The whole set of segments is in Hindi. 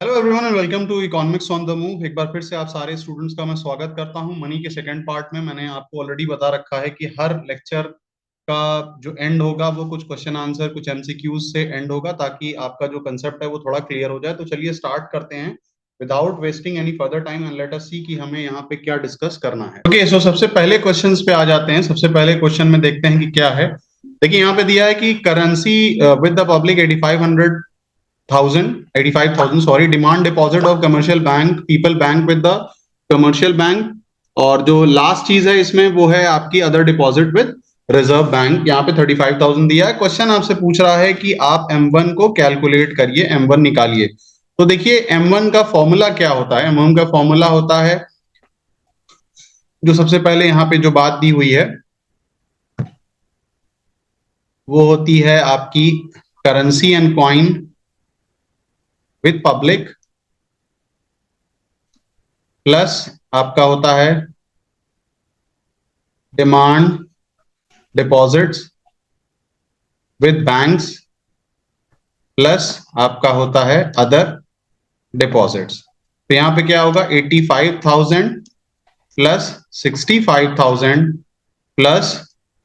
Hello everyone and welcome to economics on the move. एक बार फिर से आप सारे स्टूडेंट्स का मैं स्वागत करता हूं। मनी के सेकंड पार्ट में मैंने आपको ऑलरेडी बता रखा है कि हर लेक्चर का जो एंड होगा वो कुछ क्वेश्चन आंसर कुछ एमसीक्यूज से एंड होगा, ताकि आपका जो कंसेप्ट है वो थोड़ा क्लियर हो जाए। तो चलिए स्टार्ट करते हैं without wasting any further time and let us see कि हमें यहाँ पे क्या डिस्कस करना है। ओके, सो सबसे पहले क्वेश्चंस पे आ जाते हैं। सबसे पहले क्वेश्चन में देखते हैं कि क्या है। देखिए यहाँ पे दिया है कि currency with the public 85,000 sorry demand deposit of commercial bank people bank with the commercial bank. और जो लास्ट चीज है इसमें वो है आपकी other deposit with reserve bank. यहाँ पे 35,000 दिया है। क्वेश्चन आपसे पूछ रहा है कि आप M1 को कैलकुलेट करिए, M1 निकालिए। तो देखिए M1 का फॉर्मूला क्या होता है। M1 का फॉर्मूला होता है, जो सबसे पहले यहाँ पे जो बात दी हुई है वो होती है आपकी currency and coin with public plus आपका होता है demand deposits with banks plus आपका होता है अदर डिपॉजिट्स। तो यहां पे क्या होगा 85,000 प्लस 65,000 प्लस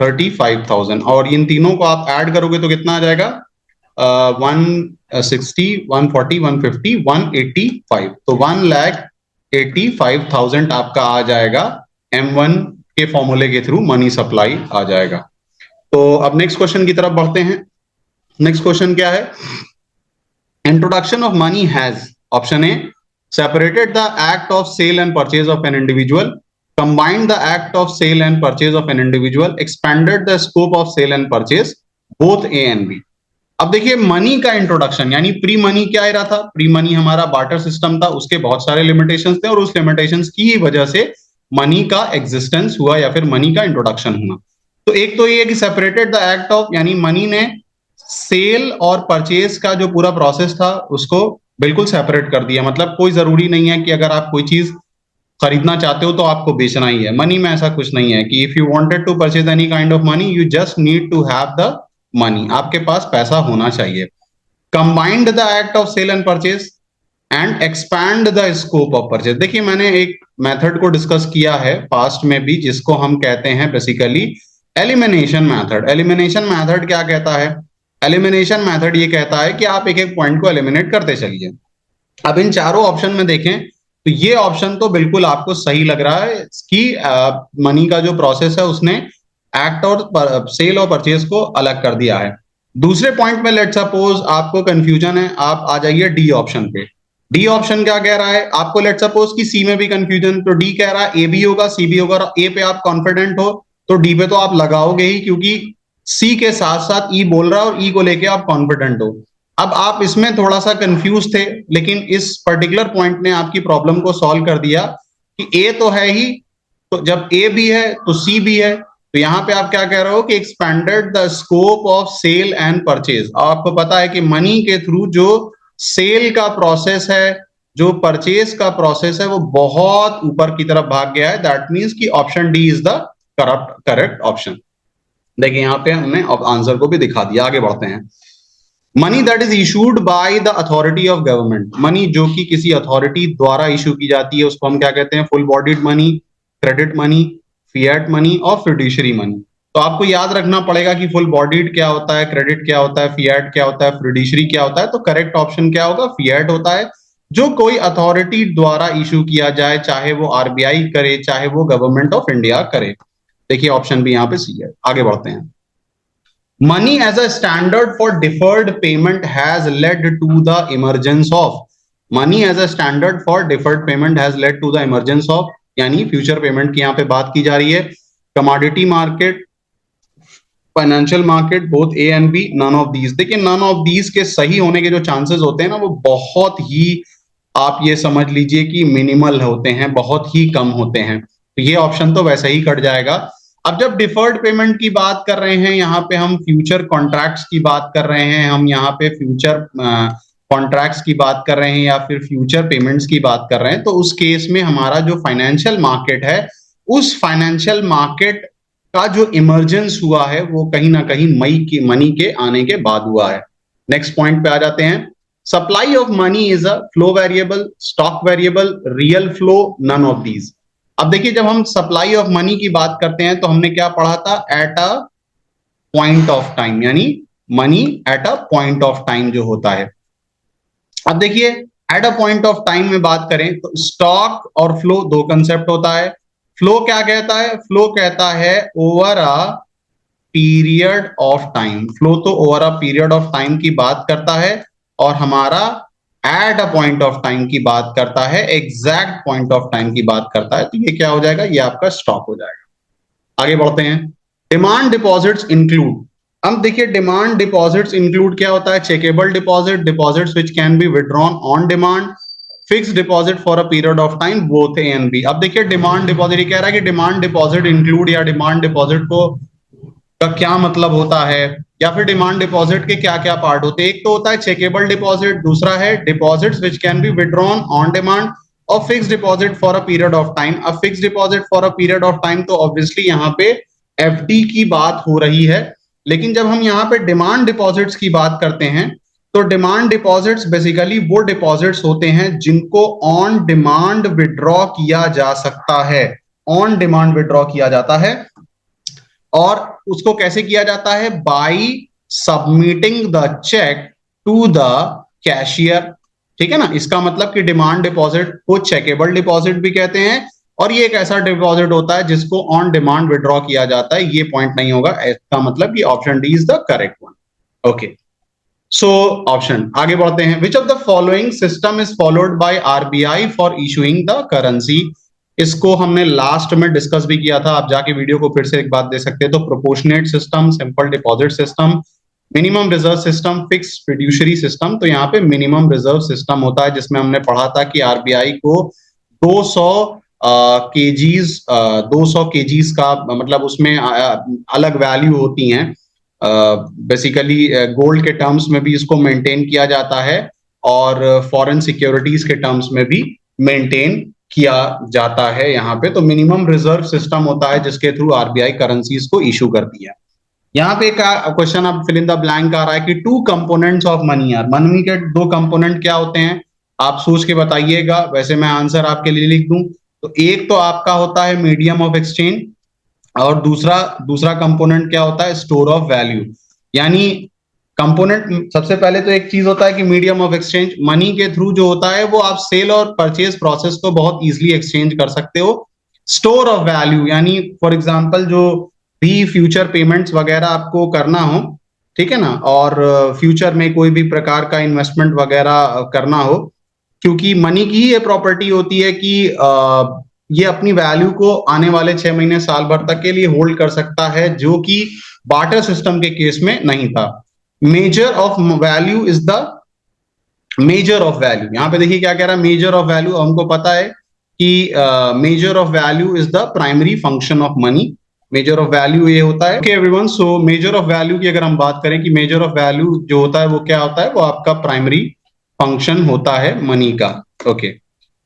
35,000, और इन तीनों को आप ऐड करोगे तो कितना आ जाएगा 160 140 150 185। तो 1,85,000 आपका आ जाएगा M1 के फॉर्मूले के थ्रू मनी सप्लाई आ जाएगा। तो अब नेक्स्ट क्वेश्चन की तरफ बढ़ते हैं। नेक्स्ट क्वेश्चन क्या है। Introduction of money has, option A, separated the act of sale and purchase of an individual, combined the act of sale and purchase of an individual, expanded the scope of sale and purchase, both A and B। अब देखिए मनी का इंट्रोडक्शन यानी प्री मनी क्या आ रहा था। प्री मनी हमारा बार्टर सिस्टम था, उसके बहुत सारे लिमिटेशंस थे और उस लिमिटेशंस की ही वजह से मनी का एग्जिस्टेंस हुआ या फिर मनी का इंट्रोडक्शन हुआ। तो एक तो ये है कि सेपरेटेड द एक्ट ऑफ, यानी मनी ने सेल और परचेज का जो पूरा प्रोसेस था उसको बिल्कुल सेपरेट कर दिया। मतलब कोई जरूरी नहीं है कि अगर आप कोई चीज खरीदना चाहते हो तो आपको बेचना ही है। मनी में ऐसा कुछ नहीं है कि if you wanted to purchase any kind of money you just need to have the money, आपके पास पैसा होना चाहिए। Combined the act of sale and purchase and expand the scope of purchase. देखिए मैंने एक मेथड को डिस्कस किया है पास्ट में भी, जिसको हम कहते हैं basically elimination method. Elimination method क्या कहता है। एलिमिनेशन मेथड ये कहता है कि आप एक एक पॉइंट को एलिमिनेट करते चलिए। अब इन चारों ऑप्शन में देखें तो ये ऑप्शन तो बिल्कुल आपको सही लग रहा है कि मनी का जो प्रोसेस है उसने एक्ट और सेल और परचेज को अलग कर दिया है। दूसरे पॉइंट में लेट सपोज आपको कंफ्यूजन है, आप आ जाइए डी ऑप्शन पे। डी ऑप्शन क्या कह रहा है आपको। लेट सपोज कि सी में भी कंफ्यूजन, तो डी कह रहा है ए भी होगा सी भी होगा। ए पे आप कॉन्फिडेंट हो तो डी पे तो आप लगाओगे ही, क्योंकि सी के साथ साथ ई बोल रहा है और ई को लेके आप कॉन्फिडेंट हो। अब आप इसमें थोड़ा सा कंफ्यूज थे, लेकिन इस पर्टिकुलर पॉइंट ने आपकी प्रॉब्लम को सॉल्व कर दिया कि ए तो है ही, तो जब ए भी है तो सी भी है। तो यहां पे आप क्या कह रहे हो कि expanded the scope of sale and purchase. आपको पता है कि मनी के थ्रू जो सेल का प्रोसेस है, जो परचेज का प्रोसेस है, वो बहुत ऊपर की तरफ भाग गया है। दैट मीन्स कि option D is the correct option. देखिए यहां पे हमने आंसर को भी दिखा दिया। आगे बढ़ते हैं। Money that is issued by the authority of government. Money जो कि किसी अथॉरिटी द्वारा इशू की जाती है उसको हम क्या कहते हैं। Full bodied money, credit money, fiat money और फिड्यूशियरी मनी। तो आपको याद रखना पड़ेगा कि फुल बॉडीड क्या होता है, क्रेडिट क्या होता है, फिएट क्या होता है, फिड्यूशियरी क्या होता है। तो करेक्ट ऑप्शन क्या होगा, फिएट होता है। जो कोई अथॉरिटी द्वारा इशू किया जाए, चाहे वो आरबीआई करे चाहे वो गवर्नमेंट ऑफ इंडिया करे। देखिए ऑप्शन भी यहाँ पे सी है। आगे बढ़ते हैं। Money as a standard for deferred payment has led to the emergence of, money as a standard for deferred payment has led to the emergence of, यानी फ्यूचर पेमेंट की यहाँ पे बात की जा रही है। Commodity market, financial market, both A and B, none of these. देखिए नन ऑफ दीज के सही होने के जो चांसेस होते हैं ना वो बहुत ही, आप ये समझ लीजिए कि मिनिमल होते हैं, बहुत ही कम होते हैं। तो ये ऑप्शन तो वैसे ही कट जाएगा। अब जब डिफर्ड पेमेंट की बात कर रहे हैं, यहाँ पे हम फ्यूचर कॉन्ट्रैक्ट्स की बात कर रहे हैं, हम यहाँ पे फ्यूचर कॉन्ट्रैक्ट्स की बात कर रहे हैं या फिर फ्यूचर पेमेंट्स की बात कर रहे हैं, तो उस केस में हमारा जो फाइनेंशियल मार्केट है, उस फाइनेंशियल मार्केट का जो इमर्जेंस हुआ है वो कहीं ना कहीं मनी के आने के बाद हुआ है। नेक्स्ट पॉइंट पे आ जाते हैं। Supply of money is a flow variable, stock variable, real flow, none of these. अब देखिए जब हम सप्लाई ऑफ मनी की बात करते हैं तो हमने क्या पढ़ा था, at a point of time, यानी money at a point of time जो होता है। अब देखिए at a point of time में बात करें तो स्टॉक और फ्लो दो कंसेप्ट होता है। फ्लो क्या कहता है, फ्लो कहता है over a period of time, flow तो over a period of time की बात करता है, और हमारा at a point of time की बात करता है, एग्जैक्ट पॉइंट ऑफ टाइम की बात करता है। तो ये क्या हो जाएगा, ये आपका स्टॉक हो जाएगा। आगे बढ़ते हैं। डिमांड डिपॉजिट्स इंक्लूड, अब देखिए डिमांड डिपॉजिट्स इंक्लूड क्या होता है, checkable deposit, deposits which can be withdrawn on demand, fixed deposit for a period of time, both A and B. अब देखिए डिमांड डिपॉजिट, ये कह रहा है कि डिमांड डिपॉजिट इंक्लूड या डिमांड डिपॉजिट को का क्या मतलब होता है, या फिर डिमांड डिपॉजिट के क्या क्या पार्ट होते हैं। एक तो होता है चेकेबल डिपॉजिट, दूसरा है deposits which can be withdrawn on demand, और fixed deposit for a period of time. अब fixed deposit for a period of time तो ऑब्वियसली यहाँ पे एफडी की बात हो रही है, लेकिन जब हम यहाँ पे डिमांड डिपॉजिट्स की बात करते हैं तो डिमांड डिपॉजिट्स बेसिकली वो डिपॉजिट्स होते हैं जिनको ऑन डिमांड विड्रॉ किया जा सकता है, ऑन डिमांड विड्रॉ किया जाता है। और उसको कैसे किया जाता है, by submitting the cheque to the cashier. ठीक है ना, इसका मतलब कि डिमांड डिपॉजिट को चेकेबल डिपॉजिट भी कहते हैं, और ये एक ऐसा डिपॉजिट होता है जिसको ऑन डिमांड विड्रॉ किया जाता है। ये पॉइंट नहीं होगा, इसका मतलब कि option D is the correct one. Okay, so option आगे बढ़ते हैं। Which of the following system is followed by RBI for issuing the currency. इसको हमने लास्ट में डिस्कस भी किया था, आप जाके वीडियो को फिर से एक बात दे सकते हैं। तो proportionate system, simple deposit system, minimum reserve system, fix fiduciary system. तो यहाँ पे मिनिमम रिजर्व सिस्टम होता है, जिसमें हमने पढ़ा था कि आरबीआई को 200 केजीज 200 केजीज का मतलब उसमें अलग वैल्यू होती हैं। बेसिकली गोल्ड के टर्म्स में भी इसको मेंटेन किया जाता है, और फॉरेन सिक्योरिटीज के टर्म्स में भी मेंटेन किया जाता है यहाँ पे। तो मिनिमम रिजर्व सिस्टम होता है जिसके थ्रू आरबीआई करेंसीज को इशू करती है। यहाँ पे एक क्वेश्चन अब फिल इन द ब्लैंक आ रहा है कि two components of money are, money के दो कंपोनेंट क्या होते हैं, आप सोच के बताइएगा, वैसे मैं आंसर आपके लिए लिख दूं। तो एक तो आपका होता है मीडियम ऑफ एक्सचेंज, और दूसरा दूसरा कंपोनेंट क्या होता है, स्टोर ऑफ वैल्यू। यानी कंपोनेंट सबसे पहले तो एक चीज होता है कि मीडियम ऑफ एक्सचेंज, मनी के थ्रू जो होता है वो आप सेल और परचेज प्रोसेस को बहुत इजीली एक्सचेंज कर सकते हो। स्टोर ऑफ वैल्यू यानी फॉर एग्जांपल जो भी फ्यूचर पेमेंट्स वगैरह आपको करना हो, ठीक है ना, और फ्यूचर में कोई भी प्रकार का इन्वेस्टमेंट वगैरह करना हो, क्योंकि मनी की ही ये प्रॉपर्टी होती है कि ये अपनी वैल्यू को आने वाले 6 महीने साल भर तक के लिए होल्ड कर सकता है, जो कि बार्टर सिस्टम के केस में नहीं था। Measure of value is the measure of value, यहां पे देखिए क्या कह रहा है, मेजर ऑफ वैल्यू। हमको पता है कि measure of value is the primary function of money, measure of value ये होता है। Okay everyone, so measure of value की अगर हम बात करें कि मेजर ऑफ वैल्यू जो होता है वो क्या होता है, वो आपका प्राइमरी फंक्शन होता है मनी का। Okay,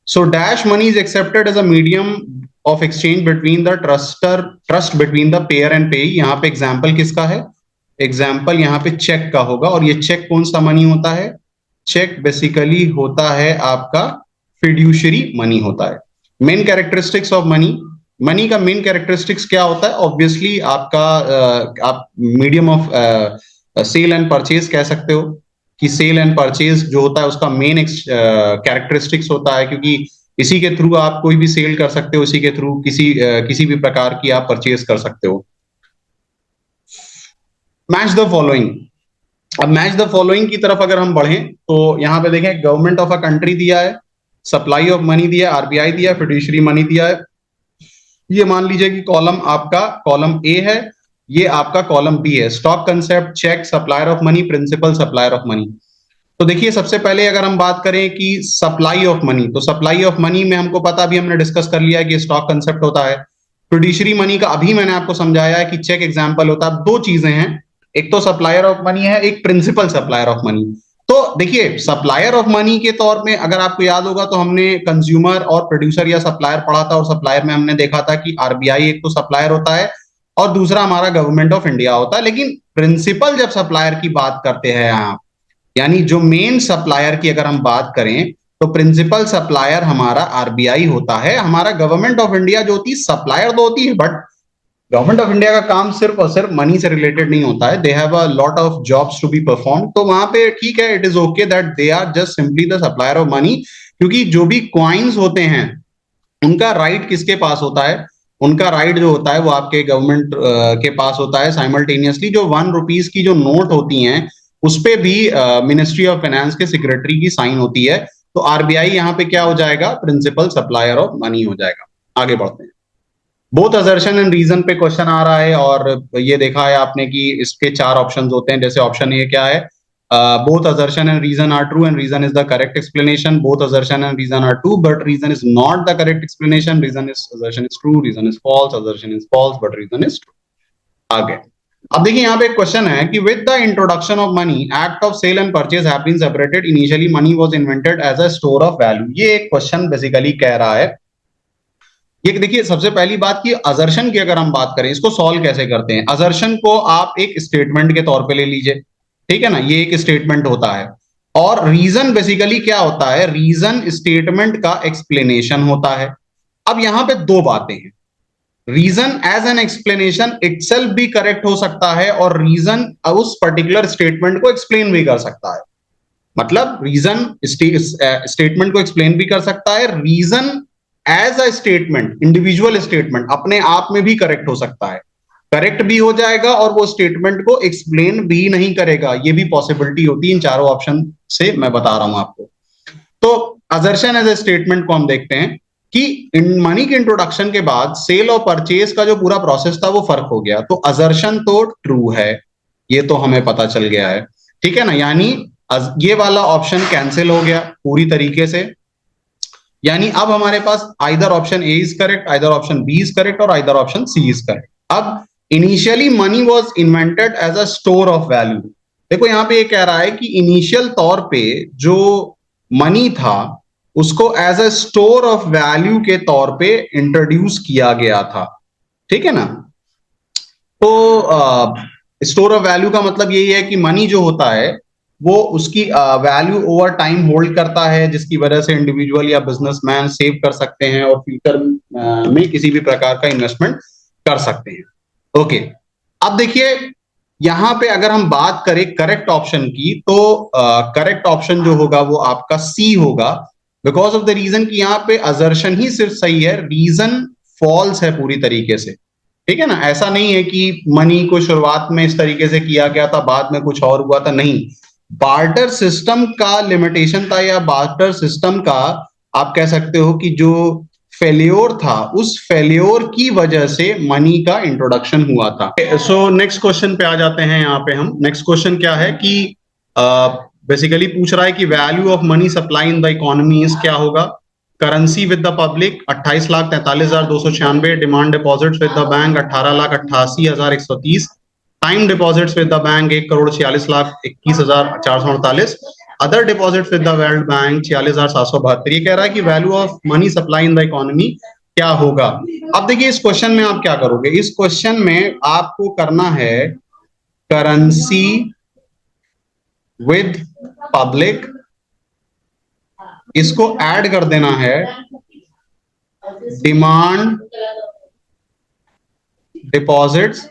so dash money is accepted as a medium of exchange between the trust between the payer and pay. यहाँ पे एग्जाम्पल किसका है, एग्जाम्पल यहाँ पे चेक का होगा, और ये चेक कौन सा मनी होता है, चेक बेसिकली होता है आपका फिड्यूशरी मनी होता है। Main characteristics of money, money का मेन कैरेक्टरिस्टिक्स क्या होता है, ऑब्वियसली आपका आप medium of sale and purchase कह सकते हो, कि सेल एंड परचेज जो होता है उसका मेन कैरेक्टरिस्टिक्स होता है, क्योंकि इसी के थ्रू आप कोई भी सेल कर सकते हो, इसी के थ्रू किसी भी प्रकार की आप परचेज कर सकते हो। मैच द फॉलोइंग, अब मैच द फॉलोइंग की तरफ अगर हम बढ़ें तो यहाँ पे देखें, गवर्नमेंट ऑफ अ कंट्री दिया है, सप्लाई ऑफ मनी दिया है, आरबीआई दिया है, फिड्यूशरी मनी दिया है। ये मान लीजिए कि कॉलम आपका कॉलम ए है, ये आपका कॉलम बी है। Stock concept, cheque, supplier of money, principal supplier of money. तो देखिए सबसे पहले अगर हम बात करें कि सप्लाई ऑफ मनी, तो सप्लाई ऑफ मनी में हमको पता, अभी हमने डिस्कस कर लिया है कि स्टॉक कंसेप्ट होता है। फिड्यूशरी मनी का अभी मैंने आपको समझाया है कि चेक एग्जाम्पल होता है। दो चीजें हैं, एक तो सप्लायर ऑफ मनी है, एक प्रिंसिपल सप्लायर ऑफ मनी। तो देखिए सप्लायर ऑफ मनी के तौर में अगर आपको याद होगा तो हमने कंज्यूमर और प्रोड्यूसर या सप्लायर पढ़ा था, और सप्लायर में हमने देखा था कि आरबीआई एक तो सप्लायर होता है और दूसरा हमारा गवर्नमेंट ऑफ इंडिया होता है। लेकिन प्रिंसिपल जब सप्लायर की बात करते हैं यहाँ, यानी जो मेन सप्लायर की अगर हम बात करें तो प्रिंसिपल सप्लायर हमारा आरबीआई होता है। हमारा गवर्नमेंट ऑफ इंडिया जो होती है सप्लायर तो होती है, बट गवर्नमेंट ऑफ इंडिया का काम सिर्फ और सिर्फ मनी से रिलेटेड नहीं होता है। They have a lot of jobs to be perform. तो वहां पे ठीक है, it is okay that they are just simply the supplier of money, क्योंकि जो भी क्वाइंस होते हैं उनका राइट किसके पास होता है? उनका राइट जो होता है वो आपके गवर्नमेंट के पास होता है। साइमल्टेनियसली जो 1 रुपीज की जो नोट होती हैं उस पे भी मिनिस्ट्री ऑफ फाइनेंस के सेक्रेटरी की साइन होती है। तो आरबीआई यहाँ पे क्या हो जाएगा? प्रिंसिपल सप्लायर ऑफ मनी हो जाएगा। आगे बढ़ते हैं। बोथ असर्शन एंड रीजन पे क्वेश्चन आ रहा है, और ये देखा है आपने कि इसके 4 ऑप्शंस होते हैं। जैसे ऑप्शन ए क्या है? Both assertion and reason are true and reason is the correct explanation. Both assertion and reason are true but reason is not the correct explanation. Assertion is true, reason is false, assertion is false but reason is true. आगे अब देखिए यहाँ पे एक क्वेश्चन है कि with the introduction of money act of sale and purchase have been separated, initially money was invented as a store of value. ये एक क्वेश्चन बेसिकली कह रहा है। ये देखिए, सबसे पहली बात की असर्शन की अगर हम बात करें, इसको सॉल्व कैसे करते हैं? असर्शन को आप एक स्टेटमेंट के तौर पे ले लीजिए, ठीक है ना, ये एक स्टेटमेंट होता है। और रीजन बेसिकली क्या होता है? रीजन स्टेटमेंट का एक्सप्लेनेशन होता है। अब यहां पे दो बातें हैं। Reason as an explanation itself भी करेक्ट हो सकता है और रीजन उस पर्टिकुलर स्टेटमेंट को एक्सप्लेन भी कर सकता है। मतलब रीजन स्टेटमेंट को एक्सप्लेन भी कर सकता है, reason as a statement, individual statement अपने आप में भी करेक्ट हो सकता है। करेक्ट भी हो जाएगा और वो स्टेटमेंट को एक्सप्लेन भी नहीं करेगा, ये भी पॉसिबिलिटी होती है इन चारों ऑप्शन से, मैं बता रहा हूं आपको। तो असर्शन एज ए स्टेटमेंट को हम देखते हैं कि इन मनी के इंट्रोडक्शन के बाद सेल और परचेज का जो पूरा प्रोसेस था वो फर्क हो गया। तो असर्शन तो ट्रू है, ये तो हमें पता चल गया है, ठीक है ना। यानी ये वाला ऑप्शन कैंसिल हो गया पूरी तरीके से। यानी अब हमारे पास either option A is correct, either option B is correct और either option C is correct. अब initially money was invented as a store of value. देखो यहां पे ये कह रहा है कि इनिशियल तौर पे जो मनी था उसको as a store of value के तौर पे इंट्रोड्यूस किया गया था, ठीक है ना। तो स्टोर ऑफ वैल्यू का मतलब यही है कि मनी जो होता है वो उसकी वैल्यू ओवर टाइम होल्ड करता है, जिसकी वजह से इंडिविजुअल या बिजनेसमैन सेव कर सकते हैं और फ्यूचर में किसी भी प्रकार का इन्वेस्टमेंट कर सकते हैं। ओके, अब देखिए यहां पे अगर हम बात करें करेक्ट ऑप्शन की, तो करेक्ट ऑप्शन जो होगा वो आपका सी होगा, बिकॉज ऑफ द रीजन कि यहाँ पे असर्शन ही सिर्फ सही है, रीजन फॉल्स है पूरी तरीके से, ठीक है ना। ऐसा नहीं है कि मनी को शुरुआत में इस तरीके से किया गया था, बाद में कुछ और हुआ था, नहीं। बार्टर सिस्टम का लिमिटेशन था, या बार्टर सिस्टम का आप कह सकते हो कि जो फेल्योर था, उस फेल्योर की वजह से मनी का इंट्रोडक्शन हुआ था। सो नेक्स्ट क्वेश्चन पे आ जाते हैं। यहाँ पे हम नेक्स्ट क्वेश्चन क्या है कि बेसिकली पूछ रहा है कि value of money supply in the economy is क्या होगा? Currency with the public 28,43,296, demand deposits with the bank 18,88,130, time deposits with the bank 1,46,21,448, other deposits with the world bank 46,772। ये कह रहा है कि value of money supply in the economy क्या होगा? अब देखिए इस क्वेश्चन में आप क्या करोगे? इस क्वेश्चन में आपको करना है करेंसी विद पब्लिक, इसको ऐड कर देना है डिमांड डिपॉजिट्स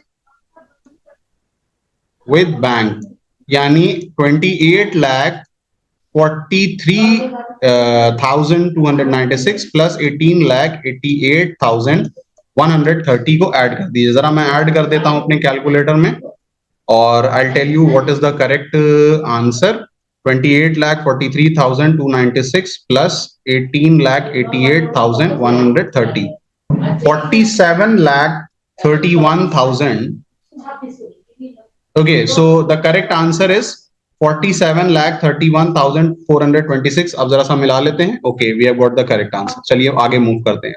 विद बैंक, यानी 28,43,296 प्लस 18,88,130 को ऐड कर दीजिए। जरा मैं ऐड कर देता हूं अपने कैलकुलेटर में और I tell you what is the correct answer. 28,43,296 plus 18,88,130, 47,31,000। Okay, so the correct answer is 47,31,426। अब जरा सा मिला लेते हैं। Okay, we have got the correct answer. चलिए आगे मूव करते हैं।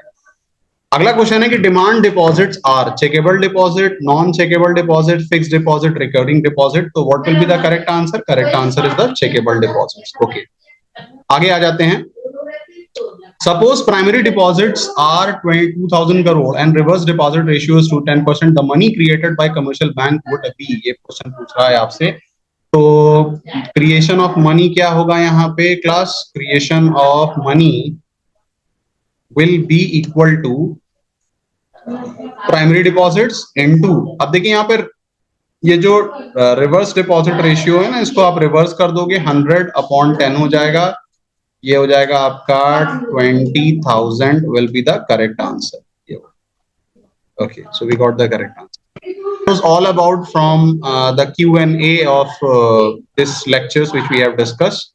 अगला क्वेश्चन है कि demand deposits are checkable deposit, non checkable deposit, fixed deposit, recurring deposit. तो what will be the correct answer? Correct answer is the checkable deposits. Okay, आगे आ जाते हैं। Suppose primary deposits are 22,000 crore and reverse deposit ratio is to 10%. The money created by commercial bank would be, ये क्वेश्चन पूछ रहा है आपसे। तो क्रिएशन ऑफ मनी क्या होगा यहाँ पे class? Creation of money will be equal to primary deposits into, अब देखिए यहाँ पर ये जो रिवर्स डिपॉजिट रेशियो है ना, इसको आप रिवर्स कर दोगे, 100/10 हो जाएगा, ये हो जाएगा आपका 20,000 will be the correct answer. Okay, so we got the correct answer. It was all about from the Q&A of this lectures which we have discussed.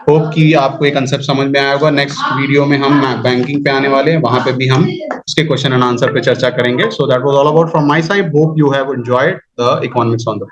Hope कि आपको एक कंसेप्ट समझ में आया होगा। नेक्स्ट वीडियो में हम बैंकिंग पे आने वाले हैं, वहां पे भी हम उसके क्वेश्चन एंड आंसर पे चर्चा करेंगे। So that was all about from my side. Hope you have enjoyed the economics on the